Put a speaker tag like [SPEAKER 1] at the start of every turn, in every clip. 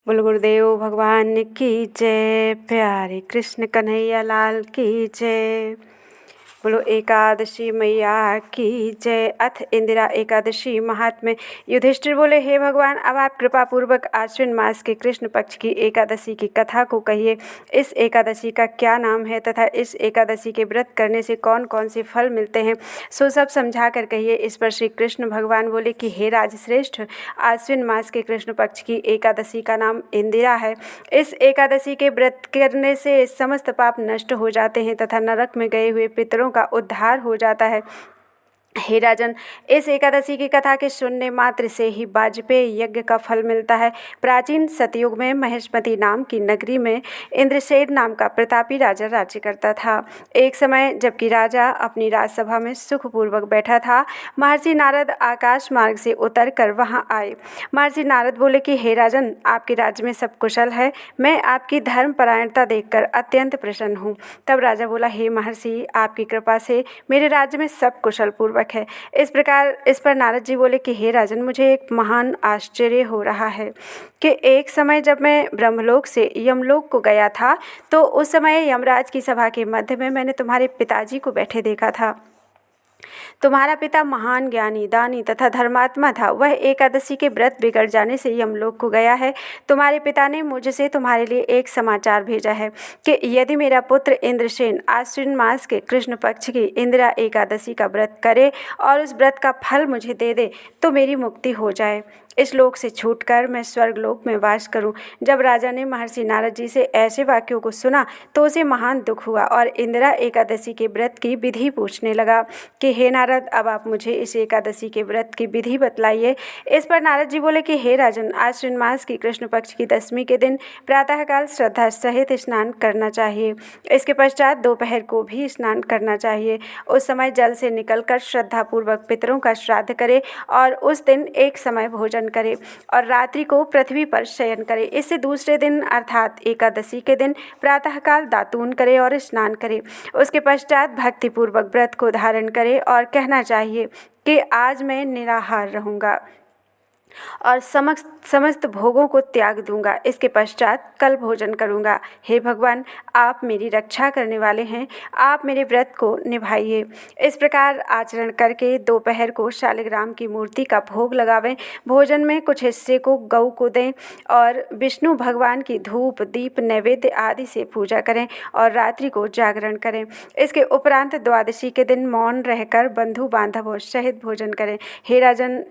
[SPEAKER 1] बोल गुरुदेव भगवान की जय। प्यारे कृष्ण कन्हैया लाल की जय। बोलो एकादशी मैया की जय। अथ इंदिरा एकादशी महात्म्य। युधिष्ठिर बोले, हे भगवान, अब आप कृपा पूर्वक आश्विन मास के कृष्ण पक्ष की एकादशी की कथा को कहिए। इस एकादशी का क्या नाम है तथा इस एकादशी के व्रत करने से कौन कौन से फल मिलते हैं, सो सब समझा कर कहिए। इस पर श्री कृष्ण भगवान बोले कि हे राजश्रेष्ठ, आश्विन मास के कृष्ण पक्ष की एकादशी का नाम इंदिरा है। इस एकादशी के व्रत करने से समस्त पाप नष्ट हो जाते हैं तथा नरक में गए हुए पितरों का उद्धार हो जाता है। हे राजन, इस एकादशी की कथा के सुनने मात्र से ही वाजपेयी यज्ञ का फल मिलता है। प्राचीन सतयुग में महेशमती नाम की नगरी में इंद्रसेन नाम का प्रतापी राजा राज्य करता था। एक समय जबकि राजा अपनी राजसभा में सुखपूर्वक बैठा था, महर्षि नारद आकाश मार्ग से उतर कर वहाँ आए। महर्षि नारद बोले कि हे राजन, आपके राज्य में सब कुशल है। मैं आपकी धर्मपरायणता देखकर अत्यंत प्रसन्न हूँ। तब राजा बोला, हे महर्षि, आपकी कृपा से मेरे राज्य में सब कुशल पूर्वक है। इस पर नारद जी बोले कि हे राजन, मुझे एक महान आश्चर्य हो रहा है कि एक समय जब मैं ब्रह्मलोक से यमलोक को गया था, तो उस समय यमराज की सभा के मध्य में मैंने तुम्हारे पिताजी को बैठे देखा था। तुम्हारा पिता महान ज्ञानी, दानी तथा धर्मात्मा था। वह एकादशी के व्रत बिगड़ जाने से यमलोक को गया है। तुम्हारे पिता ने मुझसे तुम्हारे लिए एक समाचार भेजा है कि यदि मेरा पुत्र इंद्रसेन आश्विन मास के कृष्ण पक्ष की इंदिरा एकादशी का व्रत करे और उस व्रत का फल मुझे दे दे, तो मेरी मुक्ति हो जाए, इस लोक से छूटकर मैं स्वर्गलोक में वास करूं। जब राजा ने महर्षि नारद जी से ऐसे वाक्यों को सुना तो उसे महान दुख हुआ और इंदिरा एकादशी के व्रत की विधि पूछने लगा कि हे नारद, अब आप मुझे इस एकादशी के व्रत की विधि बतलाइए। इस पर नारद जी बोले कि हे राजन, आश्विन मास की कृष्ण पक्ष की दशमी के दिन प्रातःकाल श्रद्धा सहित स्नान करना चाहिए। इसके पश्चात दोपहर को भी स्नान करना चाहिए। उस समय जल से निकलकर श्रद्धापूर्वक पितरों का श्राद्ध करे और उस दिन एक समय भोजन करे और रात्रि को पृथ्वी पर शयन करे। इससे दूसरे दिन अर्थात एकादशी के दिन प्रातःकाल दातून करे और स्नान करे। उसके पश्चात भक्तिपूर्वक व्रत को धारण करे और कहना चाहिए कि आज मैं निराहार रहूँगा और समस्त भोगों को त्याग दूंगा। इसके पश्चात कल भोजन करूंगा। हे भगवान, आप मेरी रक्षा करने वाले हैं, आप मेरे व्रत को निभाइए। इस प्रकार आचरण करके दोपहर को शालिग्राम की मूर्ति का भोग लगावें। भोजन में कुछ हिस्से को गऊ को दें और विष्णु भगवान की धूप दीप नैवेद्य आदि से पूजा करें और रात्रि को जागरण करें। इसके उपरांत द्वादशी के दिन मौन रहकर बंधु बांधवों सहित भोजन करें। हे राजन,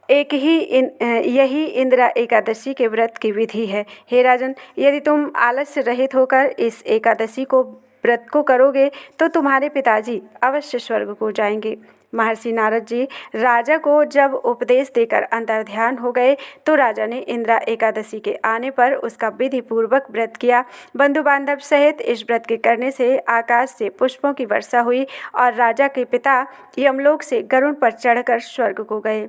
[SPEAKER 1] यही इंदिरा एकादशी के व्रत की विधि है। हे राजन, यदि तुम आलस्य रहित होकर इस एकादशी को व्रत को करोगे तो तुम्हारे पिताजी अवश्य स्वर्ग को जाएंगे। महर्षि नारद जी राजा को जब उपदेश देकर अंतर्ध्यान हो गए तो राजा ने इंदिरा एकादशी के आने पर उसका विधि पूर्वक व्रत किया। बंधु बांधव सहित इस व्रत के करने से आकाश से पुष्पों की वर्षा हुई और राजा के पिता यमलोक से गरुड़ पर चढ़कर स्वर्ग को गए।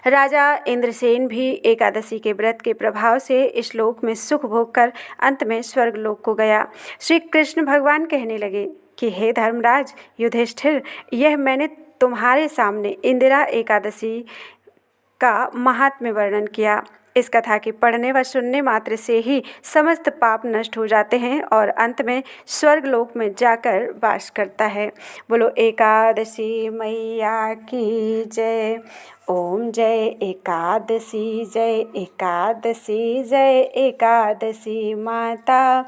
[SPEAKER 1] राजा इंद्रसेन भी एकादशी के व्रत के प्रभाव से इस लोक में सुख भोग कर अंत में स्वर्गलोक को गया। श्री कृष्ण भगवान कहने लगे कि हे धर्मराज युधिष्ठिर, यह मैंने तुम्हारे सामने इंदिरा एकादशी का महात्म्य वर्णन किया। इस कथा के पढ़ने व सुनने मात्र से ही समस्त पाप नष्ट हो जाते हैं और अंत में स्वर्गलोक में जाकर वास करता है। बोलो एकादशी मैया की जय। ओम जय एकादशी, जय एकादशी, जय एकादशी माता।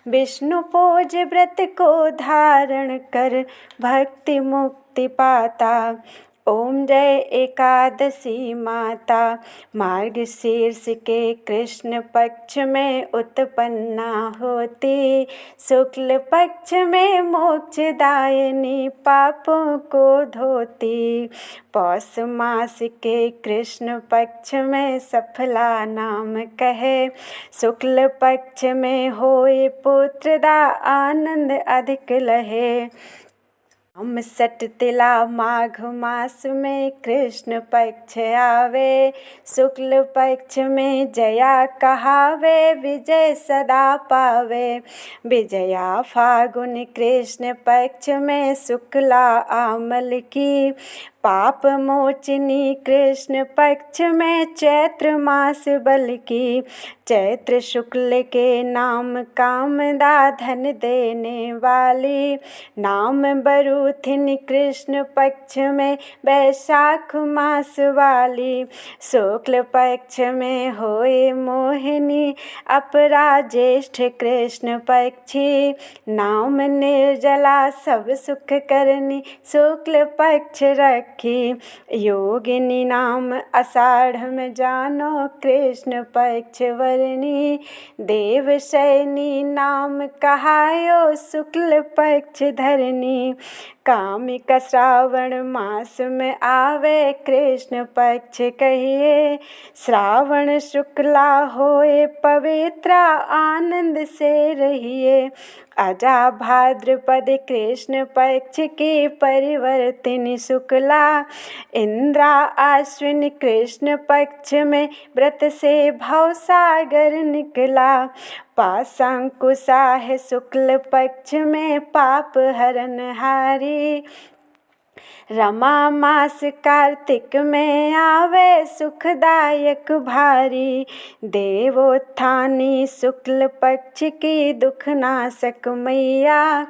[SPEAKER 1] विष्णु पूज व्रत को धारण कर भक्ति मुक्ति पाता। ओम जय एकादशी माता। मार्गशीर्ष के कृष्ण पक्ष में उत्पन्ना होती, शुक्ल पक्ष में मोक्षदायिनी पापों को धोती। पौष मास के कृष्ण पक्ष में सफला नाम कहे, शुक्ल पक्ष में होए पुत्रदा आनंद अधिक लहे। हम सट तिला माघ मास में कृष्ण पक्ष आवे, शुक्ल पक्ष में जया कहावे, विजय सदा पावे। विजया फागुन कृष्ण पक्ष में शुक्ला आमल की, पाप मोचनी कृष्ण पक्ष में चैत्र मास बल की, चैत्र शुक्ल के नाम कामदा धन देने वाली, नाम बरूथिन कृष्ण पक्ष में बैसाख मास वाली, शुक्ल पक्ष में होए मोहिनी अपरा ज्येष्ठ कृष्ण पक्षी, नाम निर्जला सब सुख करनी शुक्ल पक्ष रखी, योगिनी नाम आषाढ़ में जानो कृष्ण पक्ष वरनी, देव शयनी नाम कहायो शुक्ल पक्ष धरनी, कामिक श्रावण मास में आवे कृष्ण पक्ष कहिए, श्रावण शुक्ला होए पवित्र आनंद से रहिए, अजा भाद्रपद कृष्ण पक्ष की परिवर्तिनी शुक्ला, इंद्रा आश्विन कृष्ण पक्ष में व्रत से भवसागर निकला, पाशांकुशा है शुक्ल पक्ष में पाप हरन हारी, रमा मास कार्तिक में आवे सुखदायक भारी, देवोत्थानी शुक्ल पक्ष की दुख नाशक मैया,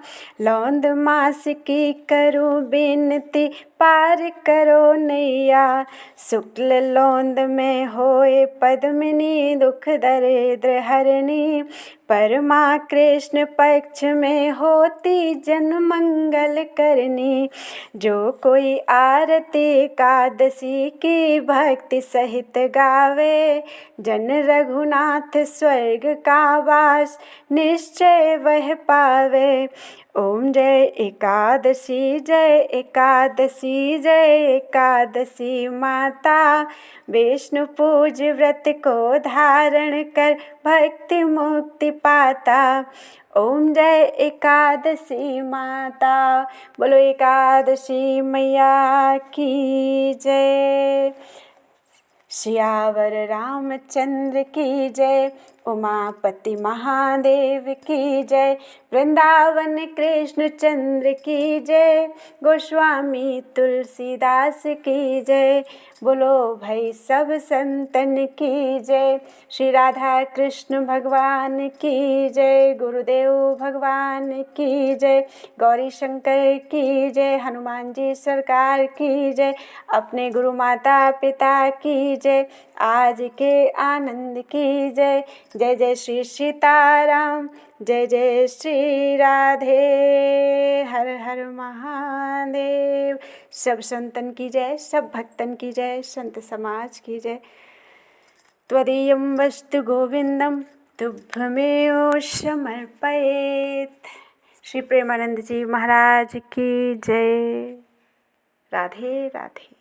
[SPEAKER 1] लौंद मास की करूं बिनती पार करो नैया, शुक्ल लौंद में होए पद्मिनी दुख दरिद्र हरणी, परमा कृष्ण पक्ष में होती जन मंगल करनी, जो कोई आरती एकादशी की भक्ति सहित गावे, जन रघुनाथ स्वर्ग का वास निश्चय वह पावे, ओम जय एकादशी जय एकादशी जय एकादशी माता, विष्णु पूज व्रत को धारण कर भक्ति मुक्ति पाता, ओम जय एकादशी माता। बोलो एकादशी मैया की जय। सियावर रामचंद्र की जय, उमापति महादेव की जय, वृंदावन कृष्ण चंद्र की जय, गोस्वामी तुलसीदास की जय, बोलो भाई सब संतन की जय, श्री राधा कृष्ण भगवान की जय, गुरुदेव भगवान की जय, गौरी शंकर की जय, हनुमान जी सरकार की जय, अपने गुरु माता पिता की जय, आज के आनंद की जय, जय जय श्री सीताराम, जय जय श्री राधे, हर हर महादेव। सब संतन की जय, सब भक्तन की जय, संत समाज की जय। त्वदीयं वस्तु गोविंदम तुभ्यमेव समर्पयेत्। श्री प्रेमानंद जी महाराज की जय। राधे राधे।